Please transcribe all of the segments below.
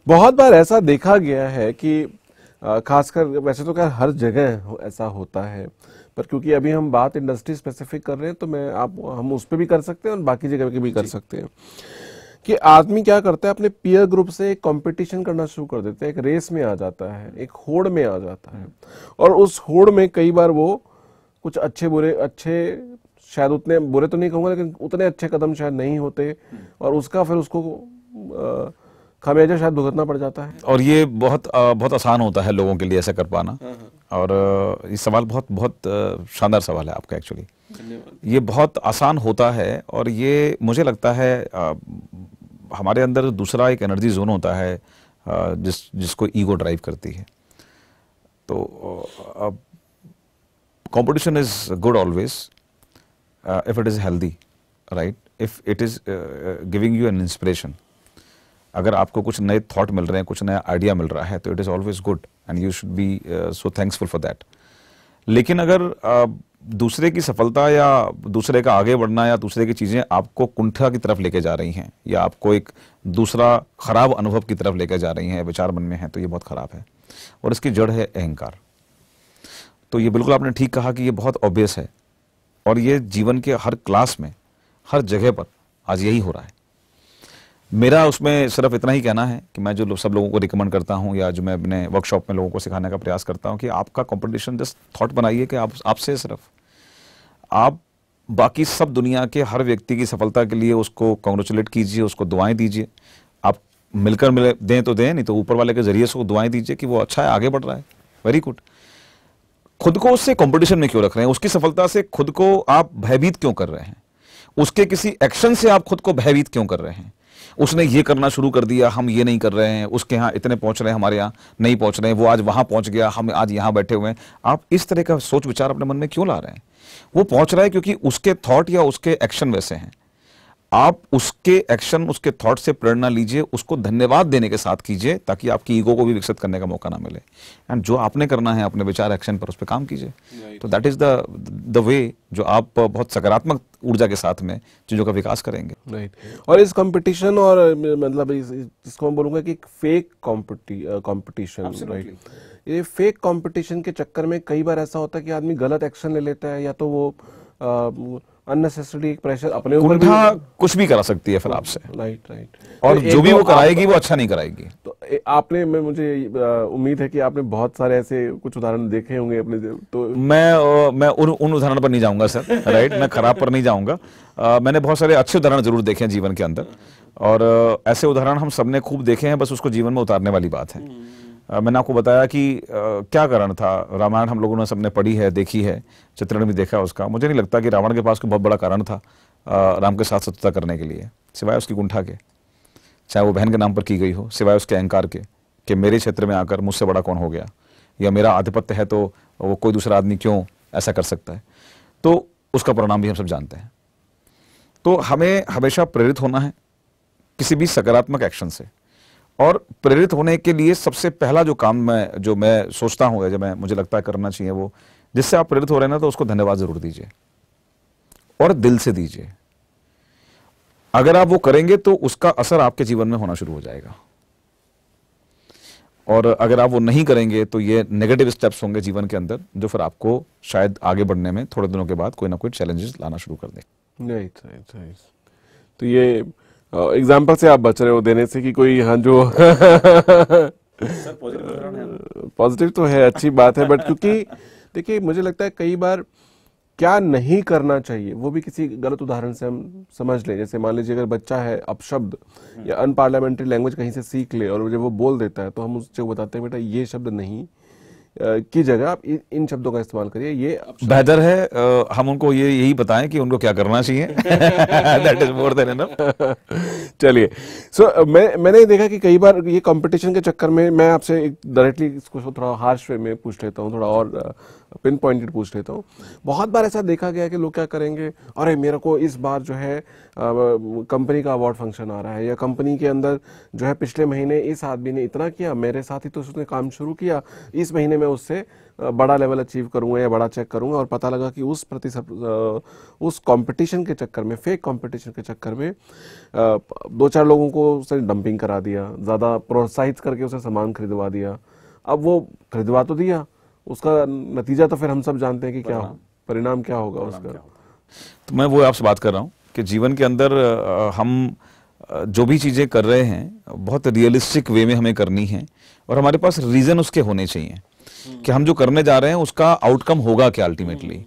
बहुत बार ऐसा देखा गया है कि खासकर, वैसे तो क्या हर जगह ऐसा होता है, पर क्योंकि अभी हम बात इंडस्ट्री स्पेसिफिक कर रहे हैं तो हम उस पर भी कर सकते हैं और बाकी जगह पे भी कर सकते हैं, कि आदमी क्या करता है, अपने पीयर ग्रुप से एक कंपटीशन करना शुरू कर देता है, एक रेस में आ जाता है, एक होड़ में आ जाता है, और उस होड़ में कई बार वो कुछ अच्छे शायद उतने बुरे तो नहीं कहूँगा लेकिन उतने अच्छे कदम शायद नहीं होते, और उसका फिर उसको खामियाजा शायद भुगतना पड़ जाता है। और ये बहुत आसान होता है लोगों के लिए ऐसा कर पाना। और ये सवाल बहुत बहुत शानदार सवाल है आपका एक्चुअली। ये बहुत आसान होता है, और ये मुझे लगता है हमारे अंदर दूसरा एक एनर्जी जोन होता है जिसको ईगो ड्राइव करती है। तो competition is good always if it is healthy, right, if it is giving you an inspiration. अगर आपको कुछ नए थॉट मिल रहे हैं, कुछ नया आइडिया मिल रहा है, तो it is always good and you should be so thanksful for that. लेकिन अगर दूसरे की सफलता या दूसरे का आगे बढ़ना या दूसरे की चीजें आपको कुंठा की तरफ लेके जा रही हैं, या आपको एक दूसरा खराब अनुभव की तरफ लेके जा रही हैं, विचार मन में है, तो ये बहुत खराब है, और इसकी जड़ है अहंकार। तो ये बिल्कुल आपने ठीक कहा कि ये बहुत ऑब्वियस है, और ये जीवन के हर क्लास में, हर जगह पर आज यही हो रहा है। मेरा उसमें सिर्फ इतना ही कहना है कि मैं जो सब लोगों को रिकमेंड करता हूं, या जो मैं अपने वर्कशॉप में लोगों को सिखाने का प्रयास करता हूं, कि आपका कंपटीशन जस्ट थॉट बनाइए कि आपसे सिर्फ आप बाकी सब दुनिया के हर व्यक्ति की सफलता के लिए उसको कॉन्ग्रेचुलेट कीजिए, उसको दुआएं दीजिए। आप मिलकर दें तो दें, नहीं तो ऊपर वाले के जरिए से दुआएं दीजिए कि वो अच्छा है, आगे बढ़ रहा है, वेरी गुड। खुद को उससे कंपटीशन में क्यों रख रहे हैं? उसकी सफलता से खुद को आप भयभीत क्यों कर रहे हैं? उसके किसी एक्शन से आप खुद को भयभीत क्यों कर रहे हैं? उसने ये करना शुरू कर दिया, हम ये नहीं कर रहे हैं, उसके यहाँ इतने पहुंच रहे हैं, हमारे यहाँ नहीं पहुंच रहे हैं, वो आज वहां पहुंच गया, हम आज यहाँ बैठे हुए हैं। आप इस तरह का सोच विचार अपने मन में क्यों ला रहे हैं? वो पहुंच रहा है क्योंकि उसके थॉट या उसके एक्शन वैसे हैं। आप उसके एक्शन, उसके थॉट से प्रेरणा लीजिए, उसको धन्यवाद देने के साथ कीजिए, ताकि आपकी ईगो को भी विकसित करने का मौका ना मिले। एंड जो आपने करना है अपने विचार, एक्शन पर, उस पर काम कीजिए। तो दैट इज द वे जो आप बहुत सकारात्मक ऊर्जा के साथ में चीजों का विकास करेंगे। राइट। और इस कंपटीशन, और मतलब इसको मैं बोलूंगा कि एक फेक कंपटीशन, राइट, ये फेक कंपटीशन के चक्कर में कई बार ऐसा होता है कि आदमी गलत एक्शन ले लेता है, या तो वो अननेसेसरी प्रेशर अपने ऊपर भी कुछ भी करा सकती है फिर आपसे। राइट। और जो भी वो कराएगी वो अच्छा नहीं कराएगी। तो आपने, मुझे उम्मीद है कि आपने बहुत सारे ऐसे कुछ उदाहरण देखे होंगे अपने, तो मैं उन उदाहरण पर नहीं जाऊंगा सर, राइट, मैं खराब पर नहीं जाऊंगा। मैंने बहुत सारे अच्छे उदाहरण जरूर देखे हैं जीवन के अंदर, और ऐसे उदाहरण हम सबने खूब देखे हैं, बस उसको जीवन में उतारने वाली बात है। मैंने आपको बताया कि क्या कारण था। रामायण हम लोगों ने सबने पढ़ी है, देखी है, चित्रण भी देखा उसका। मुझे नहीं लगता कि रावण के पास कोई बहुत बड़ा कारण था राम के साथ शत्रुता करने के लिए, सिवाय उसकी कुंठा के, चाहे वो बहन के नाम पर की गई हो, सिवाय उसके अहंकार के कि मेरे क्षेत्र में आकर मुझसे बड़ा कौन हो गया, या मेरा आधिपत्य है तो वो कोई दूसरा आदमी क्यों ऐसा कर सकता है। तो उसका परिणाम भी हम सब जानते हैं। तो हमें हमेशा प्रेरित होना है किसी भी सकारात्मक एक्शन से, और प्रेरित होने के लिए सबसे पहला जो काम मैं सोचता हूँ, जब मुझे लगता है करना चाहिए, वो जिससे आप प्रेरित हो रहे हैं ना, तो उसको धन्यवाद जरूर दीजिए, और दिल से दीजिए। अगर आप वो करेंगे तो उसका असर आपके जीवन में होना शुरू हो जाएगा, और अगर आप वो नहीं करेंगे तो ये नेगेटिव स्टेप्स होंगे जीवन के अंदर, जो फिर आपको शायद आगे बढ़ने में थोड़े दिनों के बाद कोई ना कोई चैलेंजेस लाना शुरू कर दें। राइट। तो ये एग्जाम्पल से आप बच रहे हो देने से कि कोई, हाँ, जो पॉजिटिव तो है, अच्छी बात है, बट क्योंकि देखिए मुझे लगता है कई बार क्या नहीं करना चाहिए वो भी किसी गलत उदाहरण से हम समझ लें। जैसे मान लीजिए अगर बच्चा है अपशब्द या अनपार्लियामेंट्री लैंग्वेज कहीं से सीख ले, और जब वो बोल देता है तो हम उससे बताते हैं बेटा ये शब्द नहीं की जगह आप इन शब्दों का इस्तेमाल करिए, ये बेहतर है। हम उनको यही बताएं कि उनको क्या करना चाहिए। That is more than enough. चलिए, सो मैंने देखा कि कई बार ये कंपटीशन के चक्कर में, मैं आपसे डायरेक्टली इसको थोड़ा हार्श वे में पूछ लेता हूँ, थोड़ा और पिन पॉइंटेड पूछ लेता हूँ। बहुत बार ऐसा देखा गया है कि लोग क्या करेंगे, अरे मेरे को इस बार जो है कंपनी का अवार्ड फंक्शन आ रहा है, या कंपनी के अंदर जो है पिछले महीने इस आदमी ने इतना किया, मेरे साथ ही तो उसने काम शुरू किया, इस महीने में उससे बड़ा लेवल अचीव करूंगा या बड़ा चेक करूंगा। और पता लगा कि उस कंपटीशन के चक्कर में, फेक कंपटीशन के चक्कर में दो चार लोगों को उसने डंपिंग करा दिया, ज़्यादा प्रोत्साहित करके उसे सामान खरीदवा दिया। अब वो खरीदवा तो दिया, उसका नतीजा तो फिर हम सब जानते हैं कि क्या परिणाम क्या होगा उसका। तो मैं वो आपसे बात कर रहा हूँ कि जीवन के अंदर हम जो भी चीज़ें कर रहे हैं बहुत रियलिस्टिक वे में हमें करनी है, और हमारे पास रीज़न उसके होने चाहिए कि हम जो करने जा रहे हैं उसका आउटकम होगा क्या अल्टीमेटली।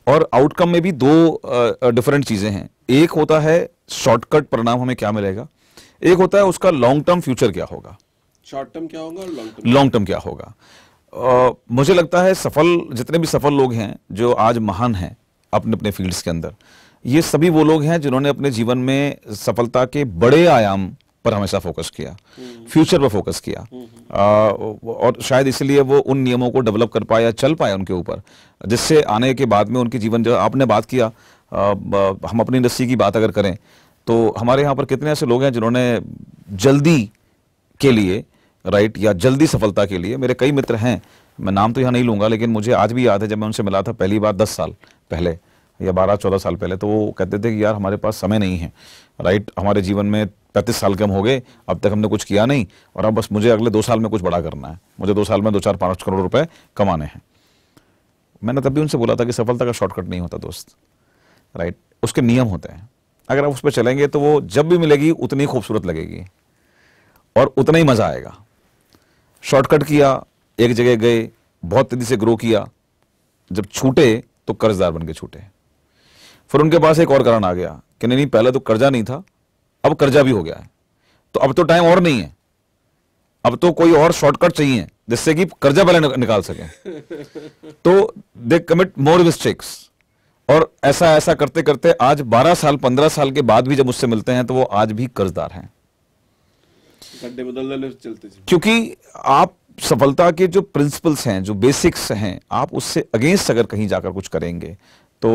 और आउटकम में भी दो डिफरेंट चीज़ें हैं। एक होता है शॉर्टकट परिणाम हमें क्या मिलेगा, एक होता है उसका लॉन्ग टर्म फ्यूचर क्या होगा। शॉर्ट टर्म क्या होगा और लॉन्ग टर्म क्या होगा। मुझे लगता है जितने भी सफल लोग हैं जो आज महान हैं अपने अपने फील्ड्स के अंदर, ये सभी वो लोग हैं जिन्होंने अपने जीवन में सफलता के बड़े आयाम पर हमेशा फोकस किया, फ्यूचर पर फोकस किया, और शायद इसलिए वो उन नियमों को डेवलप कर पाया, चल पाया उनके ऊपर, जिससे आने के बाद में उनकी जीवन, जो आपने बात किया, हम अपनी इंडस्ट्री की बात अगर करें तो हमारे यहाँ पर कितने ऐसे लोग हैं जिन्होंने जल्दी के लिए, राइट, या जल्दी सफलता के लिए, मेरे कई मित्र हैं, मैं नाम तो यहाँ नहीं लूंगा, लेकिन मुझे आज भी याद है जब मैं उनसे मिला था पहली बार 10 साल पहले या 12-14 साल पहले, तो वो कहते थे कि यार हमारे पास समय नहीं है, राइट, हमारे जीवन में 35 साल कम हो गए, अब तक हमने कुछ किया नहीं, और अब बस मुझे अगले 2 साल में कुछ बड़ा करना है, मुझे 2 साल में 2-4-5 करोड़ रुपए कमाने हैं। मैंने तब भी उनसे बोला था कि सफलता का शॉर्टकट नहीं होता दोस्त, राइट, उसके नियम होते हैं। अगर आप उस पर चलेंगे तो वो जब भी मिलेगी उतनी खूबसूरत लगेगी और उतना ही मजा आएगा। शॉर्टकट किया, एक जगह गए, बहुत तेजी से ग्रो किया, जब छूटे तो कर्जदार बन के छूटे। फिर उनके पास एक और कारण आ गया कि नहीं, पहले तो कर्जा नहीं था, अब कर्जा भी हो गया है, तो अब तो टाइम और नहीं है, अब तो कोई और शॉर्टकट चाहिए जिससे कि कर्जा पहले निकाल सके। तो दे कमिट मोर मिस्टेक्स, और ऐसा ऐसा करते करते आज 12 साल 15 साल के बाद भी जब मुझसे मिलते हैं तो वो आज भी कर्जदार हैं। गड्ढे बदलने चलते, क्योंकि आप सफलता के जो प्रिंसिपल्स हैं, जो बेसिक्स हैं, आप उससे अगेंस्ट अगर कहीं जाकर कुछ करेंगे तो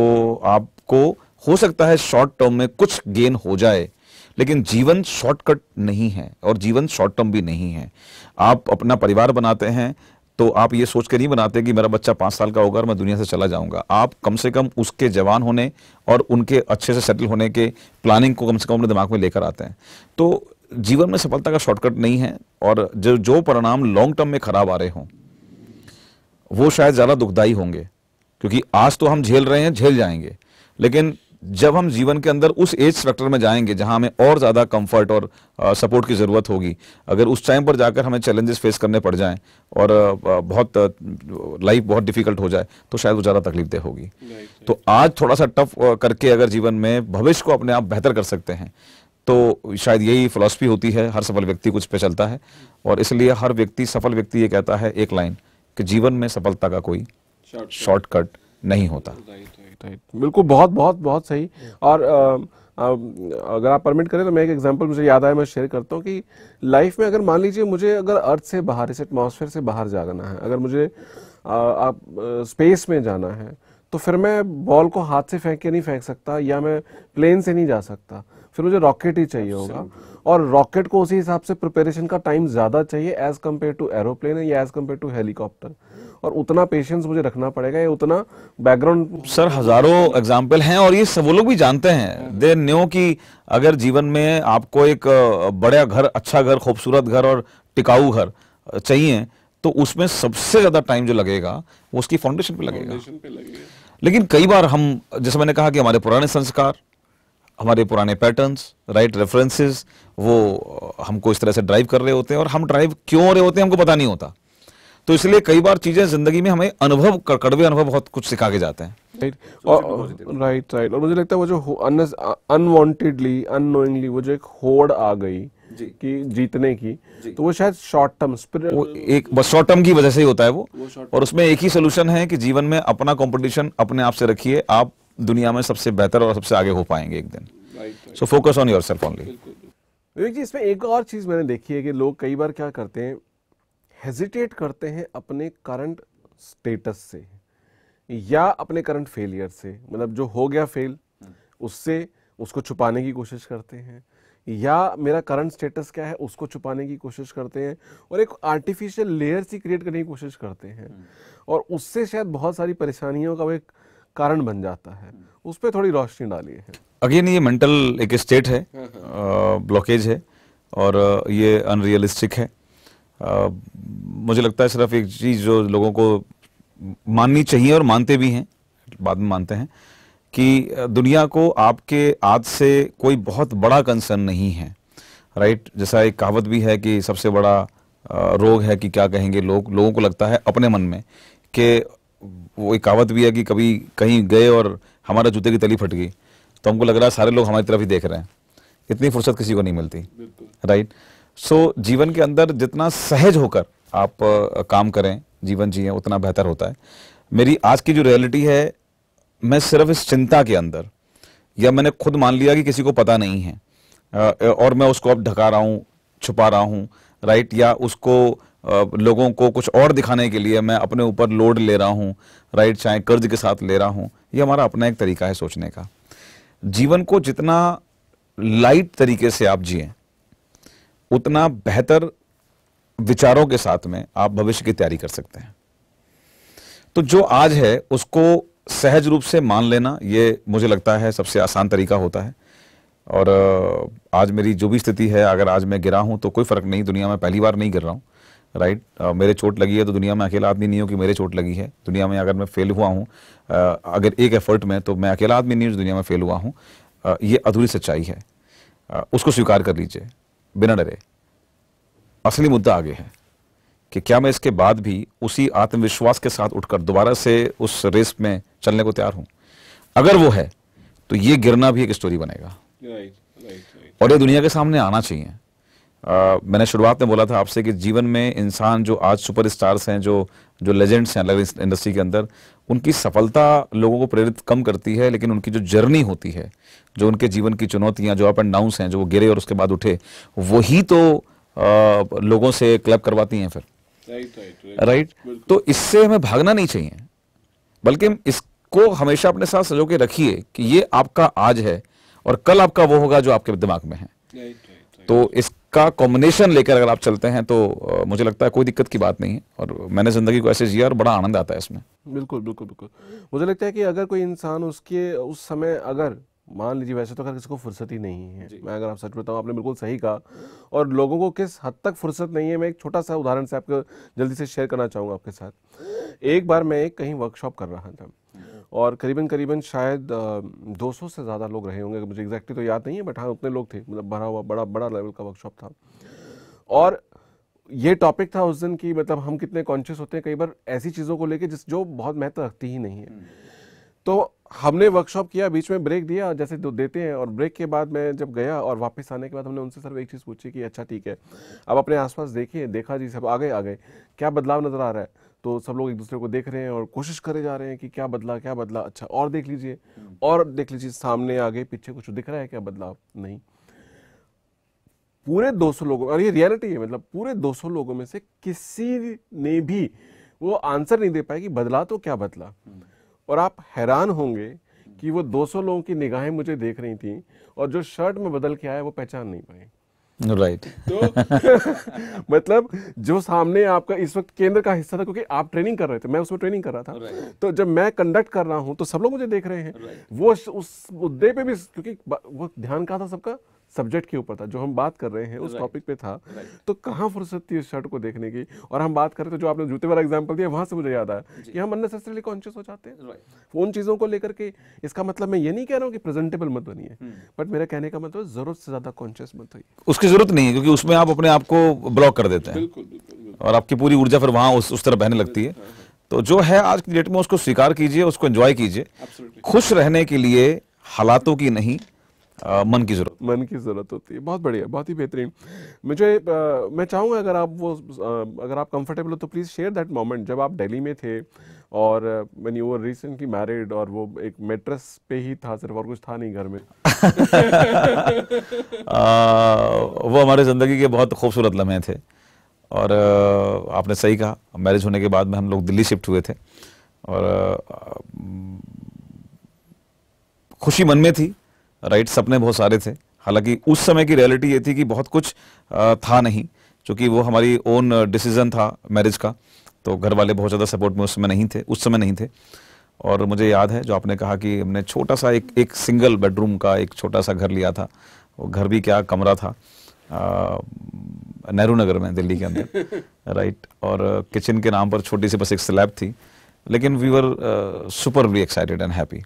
आपको हो सकता है शॉर्ट टर्म में कुछ गेन हो जाए, लेकिन जीवन शॉर्टकट नहीं है और जीवन शॉर्ट टर्म भी नहीं है। आप अपना परिवार बनाते हैं तो आप ये सोच के नहीं बनाते कि मेरा बच्चा 5 साल का होगा और मैं दुनिया से चला जाऊंगा। आप कम से कम उसके जवान होने और उनके अच्छे से सेटल होने के प्लानिंग को कम से कम अपने दिमाग में लेकर आते हैं। तो जीवन में सफलता का शॉर्टकट नहीं है, और जो परिणाम लॉन्ग टर्म में खराब आ रहे हों वो शायद ज़्यादा दुखदाई होंगे, क्योंकि आज तो हम झेल रहे हैं, झेल जाएंगे, लेकिन जब हम जीवन के अंदर उस एज स्पेक्टर में जाएंगे जहां हमें और ज़्यादा कंफर्ट और सपोर्ट की ज़रूरत होगी, अगर उस टाइम पर जाकर हमें चैलेंजेस फेस करने पड़ जाएं और बहुत लाइफ बहुत डिफिकल्ट हो जाए तो शायद वो ज़्यादा तकलीफदेह होगी। तो आज थोड़ा सा टफ करके अगर जीवन में भविष्य को अपने आप बेहतर कर सकते हैं तो शायद यही फिलॉसफी होती है, हर सफल व्यक्ति कुछ पे चलता है, और इसलिए हर व्यक्ति, सफल व्यक्ति ये कहता है एक लाइन कि जीवन में सफलता का कोई शॉर्टकट नहीं होता। बिल्कुल, बहुत बहुत बहुत सही। और अगर आप परमिट करें तो मैं एक एग्जांपल मुझे याद आया, मैं शेयर करता हूँ कि लाइफ में अगर मान लीजिए मुझे अगर अर्थ से बाहर, इस एटमॉस्फेयर से बाहर जाना है, अगर मुझे आप स्पेस में जाना है, तो फिर मैं बॉल को हाथ से फेंक के नहीं फेंक सकता, या मैं प्लेन से नहीं जा सकता, फिर मुझे रॉकेट ही चाहिए होगा। और रॉकेट को उसी हिसाब से प्रिपरेशन का टाइम ज्यादा चाहिए एज कम्पेयर टू एरोप्लेन या एज कम्पेयर टू हेलीकॉप्टर, और उतना पेशेंस मुझे रखना पड़ेगा, या उतना बैकग्राउंड। सर हजारों एग्जाम्पल हैं, और ये सब वो लोग भी जानते हैं, दे न्यो कि अगर जीवन में आपको एक बड़ा घर, अच्छा घर, खूबसूरत घर और टिकाऊ घर चाहिए तो उसमें सबसे ज्यादा टाइम जो लगेगा वो उसकी फाउंडेशन पे लगेगा। लेकिन कई बार हम, जैसे मैंने कहा कि हमारे पुराने संस्कार, हमारे पुराने पैटर्न्स, राइट रेफरेंसेस, वो हमको इस तरह से ड्राइव कर रहे होते हैं, और हम ड्राइव क्यों हो रहे होते हैं हमको पता नहीं होता। तो इसलिए कई बार चीजें जिंदगी में हमें अनुभव, कड़वे अनुभव बहुत कुछ सिखा के जाते हैं। राइट। और मुझे लगता है वो जो अनवांटेडली, अननोइंगली वो जो एक होड़ आ गई कि जीतने की, तो वो शायद शॉर्ट टर्म, वो एक बस शॉर्ट टर्म की वजह से ही होता है वो। और उसमें एक ही सोल्यूशन है कि जीवन में अपना कंपटीशन अपने आप से रखिए, आप दुनिया में सबसे बेहतर और सबसे आगे हो पाएंगे एक दिन। So focus on yourself only. Vivek ji, इसमें एक और चीज मैंने देखी है कि लोग कई बार क्या करते हैं, हेजिटेट करते हैं अपने करंट स्टेटस से, या अपने करंट फेलियर से, मतलब जो हो गया फेल उससे उसको छुपाने की कोशिश करते हैं, या मेरा करंट स्टेटस क्या है उसको छुपाने की कोशिश करते हैं और एक आर्टिफिशियल लेयर सी क्रिएट करने की कोशिश करते हैं और उससे शायद बहुत सारी परेशानियों का वो एक कारण बन जाता है। उस पर थोड़ी रोशनी डालिए है। अगेन ये मेंटल एक स्टेट है, ब्लॉकेज है और ये अनरियलिस्टिक है। मुझे लगता है सिर्फ एक चीज़ जो लोगों को माननी चाहिए और मानते भी हैं, बाद में मानते हैं, कि दुनिया को आपके आज से कोई बहुत बड़ा कंसर्न नहीं है, राइट। जैसा एक कहावत भी है कि सबसे बड़ा रोग है कि क्या कहेंगे लोग, लोगों को लगता है अपने मन में कि, वो एक कहावत भी है कि कभी कहीं गए और हमारा जूते की तली फट गई तो हमको लग रहा है सारे लोग हमारी तरफ ही देख रहे हैं। इतनी फुर्सत किसी को नहीं मिलती, राइट। सो जीवन के अंदर जितना सहज होकर आप काम करें, जीवन जिए, उतना बेहतर होता है। मेरी आज की जो रियलिटी है, मैं सिर्फ इस चिंता के अंदर, या मैंने खुद मान लिया कि किसी को पता नहीं है और मैं उसको अब ढका रहा हूँ, छुपा रहा हूँ, राइट, या उसको लोगों को कुछ और दिखाने के लिए मैं अपने ऊपर लोड ले रहा हूँ, राइट, चाहे कर्ज के साथ ले रहा हूँ। ये हमारा अपना एक तरीका है सोचने का। जीवन को जितना लाइट तरीके से आप जिए, उतना बेहतर विचारों के साथ में आप भविष्य की तैयारी कर सकते हैं। तो जो आज है उसको सहज रूप से मान लेना, ये मुझे लगता है सबसे आसान तरीका होता है। और आज मेरी जो भी स्थिति है, अगर आज मैं गिरा हूं तो कोई फर्क नहीं, दुनिया में पहली बार नहीं गिर रहा हूं, राइट। मेरे चोट लगी है तो दुनिया में अकेला आदमी नहीं हूं कि मेरे चोट लगी है। दुनिया में अगर मैं फेल हुआ हूं, अगर एक एफर्ट में, तो मैं अकेला आदमी नहीं हूं जो दुनिया में फेल हुआ हूं। ये अधूरी सच्चाई है, उसको स्वीकार कर लीजिए बिना डरे। असली मुद्दा आगे है कि क्या मैं इसके बाद भी उसी आत्मविश्वास के साथ उठकर दोबारा से उस रेस में चलने को तैयार हूं। अगर वो है तो ये गिरना भी एक स्टोरी बनेगा, और ये दुनिया के सामने आना चाहिए। मैंने शुरुआत में बोला था आपसे कि जीवन में इंसान जो आज सुपरस्टार्स हैं, जो लेजेंड्स हैं अलग इंडस्ट्री के अंदर, उनकी सफलता लोगों को प्रेरित कम करती है, लेकिन उनकी जो जर्नी होती है, जो उनके जीवन की चुनौतियां, जो अप एंड डाउन्स हैं, जो वो गिरे और उसके बाद उठे, वही तो लोगों से क्लब करवाती हैं फिर, राइट। तो इससे हमें भागना नहीं चाहिए, बल्कि इसको हमेशा अपने साथ सजो के रखिए कि ये आपका आज है और कल आपका वो होगा जो आपके दिमाग में है। तो इसका कॉम्बिनेशन लेकर अगर आप चलते हैं तो मुझे लगता है कोई दिक्कत की बात नहीं है, और मैंने जिंदगी को ऐसे जिया और बड़ा आनंद आता है इसमें। बिल्कुल बिल्कुल बिल्कुल। मुझे लगता है कि अगर कोई इंसान उसके उस समय, अगर मान लीजिए, वैसे तो अगर किसी को फुर्सत ही नहीं है, मैं अगर आप सच बताऊं, आपने बिल्कुल सही कहा, और लोगों को किस हद तक फुर्सत नहीं है, मैं एक छोटा सा उदाहरण से आपको जल्दी से शेयर करना चाहूँगा आपके साथ। एक बार मैं कहीं वर्कशॉप कर रहा था और करीबन करीबन शायद 200 से ज़्यादा लोग रहे होंगे, मुझे एग्जैक्टली तो याद नहीं है, बट हाँ उतने लोग थे, मतलब भरा हुआ बड़ा बड़ा लेवल का वर्कशॉप था। और ये टॉपिक था उस दिन की, मतलब हम कितने कॉन्शियस होते हैं कई बार ऐसी चीज़ों को लेके जो बहुत महत्व रखती ही नहीं है। तो हमने वर्कशॉप किया, बीच में ब्रेक दिया जैसे देते हैं, और ब्रेक के बाद मैं जब गया और वापस आने के बाद हमने उनसे सिर्फ एक चीज़ पूछी कि अच्छा ठीक है, अब अपने आसपास देखिए, देखा जी सब आ गए, क्या बदलाव नज़र आ रहा है? तो सब लोग एक दूसरे को देख रहे हैं और कोशिश करे जा रहे हैं कि क्या बदला, अच्छा और देख लीजिए, और देख लीजिए, सामने आगे पीछे कुछ दिख रहा है क्या बदलाव? नहीं। पूरे 200 लोगों, और ये रियलिटी है, मतलब पूरे 200 लोगों में से किसी ने भी वो आंसर नहीं दे पाए कि बदला तो क्या बदला। और आप हैरान होंगे कि वो 200 लोगों की निगाहें मुझे देख रही थी, और जो शर्ट में बदल के आया वो पहचान नहीं पाए, राइट। तो मतलब जो सामने आपका इस वक्त केंद्र का हिस्सा था, क्योंकि आप ट्रेनिंग कर रहे थे, मैं उसमें ट्रेनिंग कर रहा था, तो जब मैं कंडक्ट कर रहा हूं तो सब लोग मुझे देख रहे हैं। वो उस मुद्दे पे भी, क्योंकि वो ध्यान कहाँ था सबका, सब्जेक्ट के ऊपर था, जो हम बात कर रहे हैं उस टॉपिक पे था। तो कहाँ फुर्सत थी इस शर्ट को देखने की। और हम बात करें तो जो आपने जूते वाला एग्जांपल दिया, वहां से मुझे याद आया कि हम अननेसेसरीली कॉन्शियस हो जाते हैं उन चीजों को लेकर के। इसका मतलब मैं ये नहीं कह रहा हूँ कि प्रेजेंटेबल मत बनिए, बट मेरा कहने का मतलब जरूरत से ज्यादा कॉन्शियस मत होइए। उसकी जरूरत नहीं है, क्योंकि उसमें आप अपने आप को ब्लॉक कर देते हैं और आपकी पूरी ऊर्जा फिर वहां उस तरफ बहने लगती है। तो जो है आज की डेट में, उसको स्वीकार कीजिए, उसको एंजॉय कीजिए। खुश रहने के लिए हालातों की नहीं, मन की जरूरत होती है। बहुत बढ़िया, बहुत ही बेहतरीन। मैं चाहूँगा अगर आप कंफर्टेबल हो तो प्लीज़ शेयर दैट मोमेंट जब आप दिल्ली में थे और when you were recently married, और वो एक मैट्रेस पे ही था सिर्फ, और कुछ था नहीं घर में। वो हमारे ज़िंदगी के बहुत खूबसूरत लम्हे थे। और आपने सही कहा, मैरिज होने के बाद में हम लोग दिल्ली शिफ्ट हुए थे, और खुशी मन में थी, राइट, सपने बहुत सारे थे। हालांकि उस समय की रियलिटी ये थी कि बहुत कुछ था नहीं, क्योंकि वो हमारी ओन डिसीजन था मैरिज का, तो घर वाले बहुत ज़्यादा सपोर्ट में उस समय नहीं थे। और मुझे याद है जो आपने कहा कि हमने छोटा सा एक सिंगल बेडरूम का एक छोटा सा घर लिया था। वो घर भी क्या कमरा था, नेहरू नगर में दिल्ली के अंदर, राइट। और किचन के नाम पर छोटी सी बस एक स्लैब थी, लेकिन we were superly excited and happy,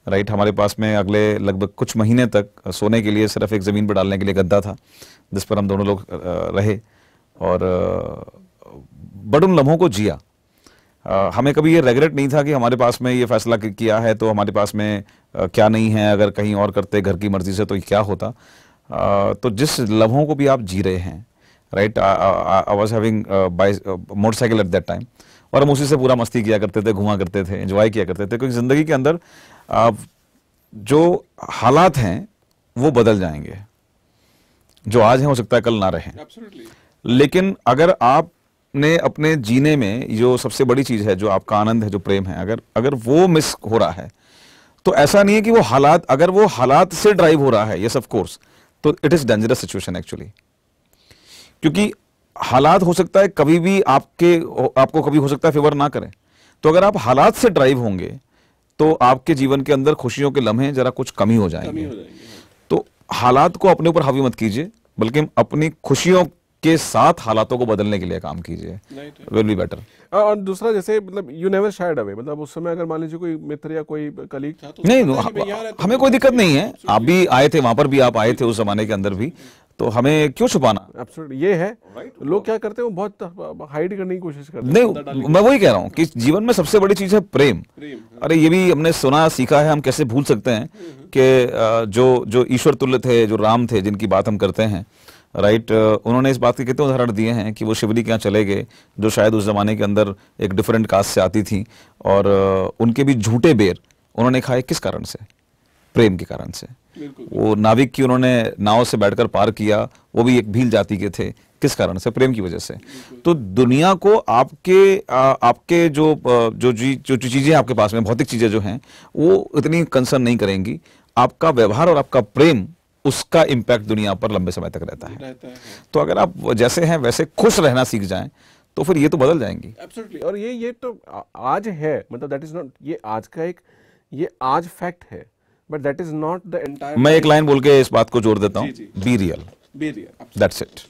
right. हमारे पास में अगले लगभग कुछ महीने तक सोने के लिए सिर्फ एक ज़मीन पर डालने के लिए गद्दा था, जिस पर हम दोनों लोग रहे और बट उन लम्हों को जिया। हमें कभी ये रेगरेट नहीं था कि हमारे पास में ये फैसला किया है तो हमारे पास में क्या नहीं है, अगर कहीं और करते घर की मर्जी से तो क्या होता। तो जिस लम्हों को भी आप जी रहे हैं, right, I was having motorcycle at that time, और हम उसी से पूरा मस्ती किया करते थे, घुमा करते थे, एंजॉय किया करते थे, क्योंकि ज़िंदगी के अंदर जो हालात हैं वो बदल जाएंगे, जो आज हैं हो सकता है कल ना रहें। लेकिन अगर आपने अपने जीने में जो सबसे बड़ी चीज है, जो आपका आनंद है, जो प्रेम है, अगर वो मिस हो रहा है, तो ऐसा नहीं है कि वो हालात, अगर वो हालात से ड्राइव हो रहा है, यस ऑफ कोर्स, तो it is dangerous situation actually. क्योंकि हालात हो सकता है कभी भी आपको कभी हो सकता है फेवर ना करें। तो अगर आप हालात से ड्राइव होंगे तो आपके जीवन के अंदर खुशियों के लम्हे जरा कुछ कमी हो जाएंगे। तो हालात को अपने ऊपर हावी मत कीजिए, बल्कि अपनी खुशियों के साथ हालातों को बदलने के लिए काम कीजिए, विल बी बेटर। और दूसरा, जैसे मतलब यू नेवर शायड अवे, मतलब उस समय अगर मान लीजिए कोई मित्र या कोई कलीग था तो नहीं, हमें कोई दिक्कत नहीं है। आप भी आए थे, वहां पर भी आप आए थे उस जमाने के अंदर भी, तो हमें क्यों छुपाना। एब्सोल्युटली, ये है लोग क्या करते हैं, वो बहुत हाइड करने की कोशिश करते हैं। नहीं, मैं वही कह रहा हूँ कि जीवन में सबसे बड़ी चीज है प्रेम। अरे ये भी हमने सुना सीखा है, हम कैसे भूल सकते हैं कि जो ईश्वर तुल्य थे, जो राम थे, जिनकी बात हम करते हैं, राइट, उन्होंने इस बात के कितने उदाहरण दिए हैं कि वो शिवली के यहाँ चले गए, जो शायद उस जमाने के अंदर एक डिफरेंट कास्ट से आती थी, और उनके भी झूठे बेर उन्होंने खाए, किस कारण से, प्रेम के कारण से। वो नाविक की उन्होंने नाव से बैठकर पार किया, वो भी एक भील जाति के थे, किस कारण से, प्रेम की वजह से। तो दुनिया को आपके जो चीजें आपके पास में, भौतिक चीजें जो हैं, वो इतनी कंसर्न नहीं करेंगी। आपका व्यवहार और आपका प्रेम, उसका इम्पैक्ट दुनिया पर लंबे समय तक रहता है। तो अगर आप जैसे हैं वैसे खुश रहना सीख जाएं, तो फिर ये तो बदल जाएंगी। एब्सोल्युटली। और ये तो आज है, मतलब दैट इज नॉट, ये आज का ये आज फैक्ट है, but that is not the entire. मैं एक लाइन बोल के इस बात को जोड़ देता हूँ, be real, that's it,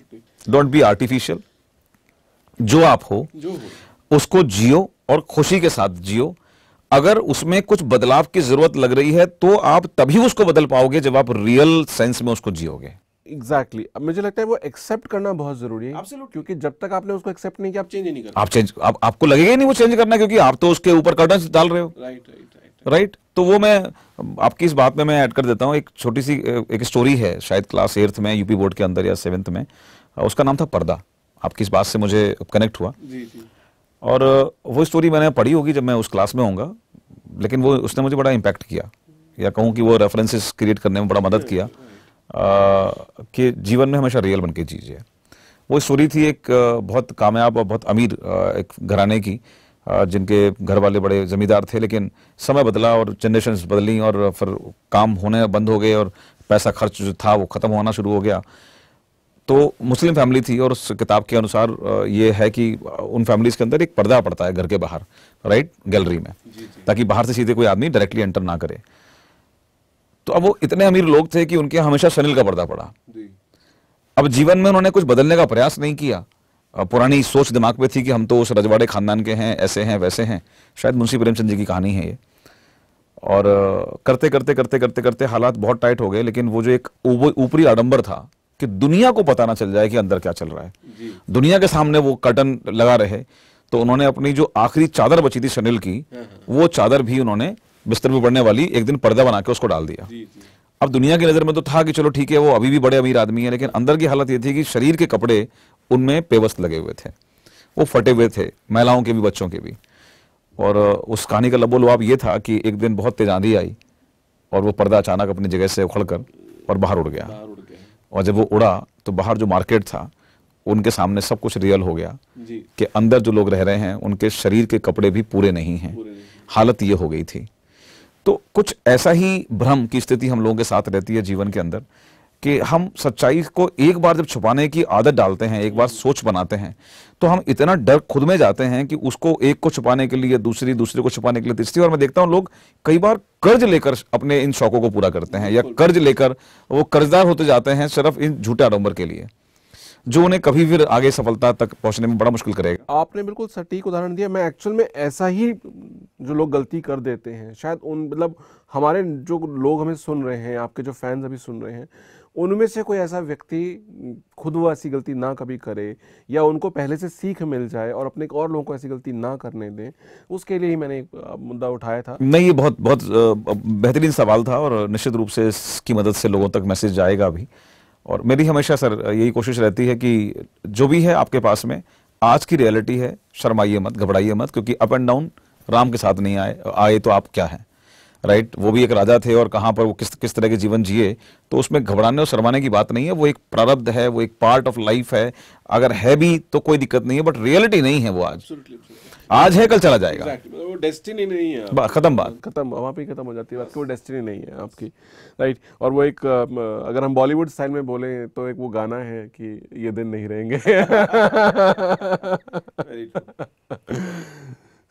don't be artificial. जो आप हो उसको जियो और खुशी के साथ जियो। अगर उसमें कुछ बदलाव की जरूरत लग रही है तो आप तभी उसको बदल पाओगे जब आप रियल सेंस में उसको जियोगे। एग्जैक्टली। अब मुझे लगता है वो एक्सेप्ट करना बहुत जरूरी है, क्योंकि जब तक आपने उसको एक्सेप्ट नहीं किया, आप चेंज नहीं कर, आपको लगेगा ही नहीं वो चेंज करना, क्योंकि आप तो उसके ऊपर कर्टन डाल रहे हो। राइट। तो वो मैं आपकी इस बात में मैं ऐड कर देता हूँ, एक छोटी सी एक स्टोरी है, शायद क्लास 8th में यूपी बोर्ड के अंदर या 7th में, उसका नाम था पर्दा। आपकी इस बात से मुझे कनेक्ट हुआ और वो स्टोरी मैंने पढ़ी होगी जब मैं उस क्लास में होऊंगा, लेकिन वो उसने मुझे बड़ा इम्पैक्ट किया, या कहूँ कि वो रेफरेंसेस क्रिएट करने में बड़ा मदद किया कि जीवन में हमेशा रियल बन के जीजिए। वो स्टोरी थी एक बहुत कामयाब और बहुत अमीर एक घराने की, जिनके घर वाले बड़े जमींदार थे, लेकिन समय बदला और जनरेशन्स बदली और फिर काम होने बंद हो गए और पैसा खर्च जो था वो ख़त्म होना शुरू हो गया। तो मुस्लिम फैमिली थी और उस किताब के अनुसार ये है कि उन फैमिलीज के अंदर एक पर्दा पड़ता है घर के बाहर, राइट, गैलरी में, ताकि बाहर से सीधे कोई आदमी डायरेक्टली एंटर ना करे। तो अब वो इतने अमीर लोग थे कि उनके हमेशा शनील का पर्दा पड़ा। अब जीवन में उन्होंने कुछ बदलने का प्रयास नहीं किया, पुरानी सोच दिमाग में थी कि हम तो उस रजवाड़े खानदान के हैं, ऐसे हैं वैसे हैं। शायद मुंशी प्रेमचंद जी की कहानी है ये। और करते करते करते करते करते हालात बहुत टाइट हो गए, लेकिन वो जो एक ऊपरी आडंबर था कि दुनिया को पता ना चल जाए कि अंदर क्या चल रहा है, दुनिया के सामने वो कर्टन लगा रहे, तो उन्होंने अपनी जो आखिरी चादर बची थी शनील की, वो चादर भी उन्होंने बिस्तर पे पड़ने वाली एक दिन पर्दा बना के उसको डाल दिया। अब दुनिया की नजर में तो था कि चलो ठीक है, वो अभी भी बड़े अमीर आदमी है, लेकिन अंदर की हालत ये थी कि शरीर के कपड़े उनमें पेवस्त लगे हुए थे, वो फटे हुए थे, महिलाओं के भी बच्चों के भी। और उस कहानी का लबोलबाब ये था कि एक दिन बहुत तेज आंधी आई और वो पर्दा अचानक अपनी जगह से उखड़कर और बाहर उड़ गया। और जब वो उड़ा तो बाहर जो मार्केट था उनके सामने सब कुछ रियल हो गया कि अंदर जो लोग रह रहे हैं उनके शरीर के कपड़े भी पूरे नहीं हैं। हालत ये हो गई थी। तो कुछ ऐसा ही भ्रम की स्थिति हम लोगों के साथ रहती है जीवन के अंदर कि हम सच्चाई को एक बार जब छुपाने की आदत डालते हैं, एक बार सोच बनाते हैं, तो हम इतना डर खुद में जाते हैं कि उसको एक को छुपाने के लिए दूसरे को छुपाने के लिए तीसरी। और मैं देखता हूं लोग कई बार कर्ज लेकर अपने इन शौकों को पूरा करते हैं, या कर्ज लेकर वो कर्जदार होते जाते हैं सिर्फ इन झूठे आडंबर के लिए, जो उन्हें कभी फिर आगे सफलता तक पहुंचने में बड़ा मुश्किल करेगा। आपने बिल्कुल सटीक उदाहरण दिया। मैं एक्चुअल में ऐसा ही जो लोग गलती कर देते हैं, शायद उन मतलब हमारे जो लोग हमें सुन रहे हैं, आपके जो फैंस अभी सुन रहे हैं, उनमें से कोई ऐसा व्यक्ति खुद वो ऐसी गलती ना कभी करे, या उनको पहले से सीख मिल जाए और अपने और लोगों को ऐसी गलती ना करने दें, उसके लिए ही मैंने एक मुद्दा उठाया था। नहीं, ये बहुत बहुत बेहतरीन सवाल था और निश्चित रूप से इसकी मदद से लोगों तक मैसेज जाएगा भी। और मेरी हमेशा सर यही कोशिश रहती है कि जो भी है आपके पास में आज की रियलिटी है, शर्माइए मत, घबराइए मत, क्योंकि अप एंड डाउन राम के साथ नहीं आए तो आप क्या हैं, राइट। वो भी एक राजा थे और कहां पर वो किस तरह के जीवन जिए, तो उसमें घबराने और शर्माने की बात नहीं है। वो एक प्रारब्ध है, वो एक पार्ट ऑफ लाइफ है। अगर है भी तो कोई दिक्कत नहीं है, बट रियलिटी नहीं है वो। आज है, कल चला जाएगा। वो डेस्टिनी नहीं है, खत्म बात, खत्म, वहाँ पे खत्म हो जाती है बात कि वो डेस्टिनी नहीं है आपकी, राइट। और वो एक अगर हम बॉलीवुड स्टाइल में बोलें तो एक वो गाना है कि ये दिन नहीं रहेंगे।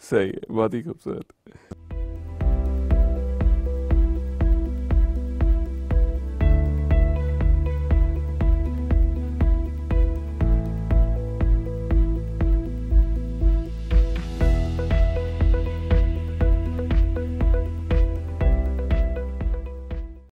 सही है, बहुत ही खूबसूरत।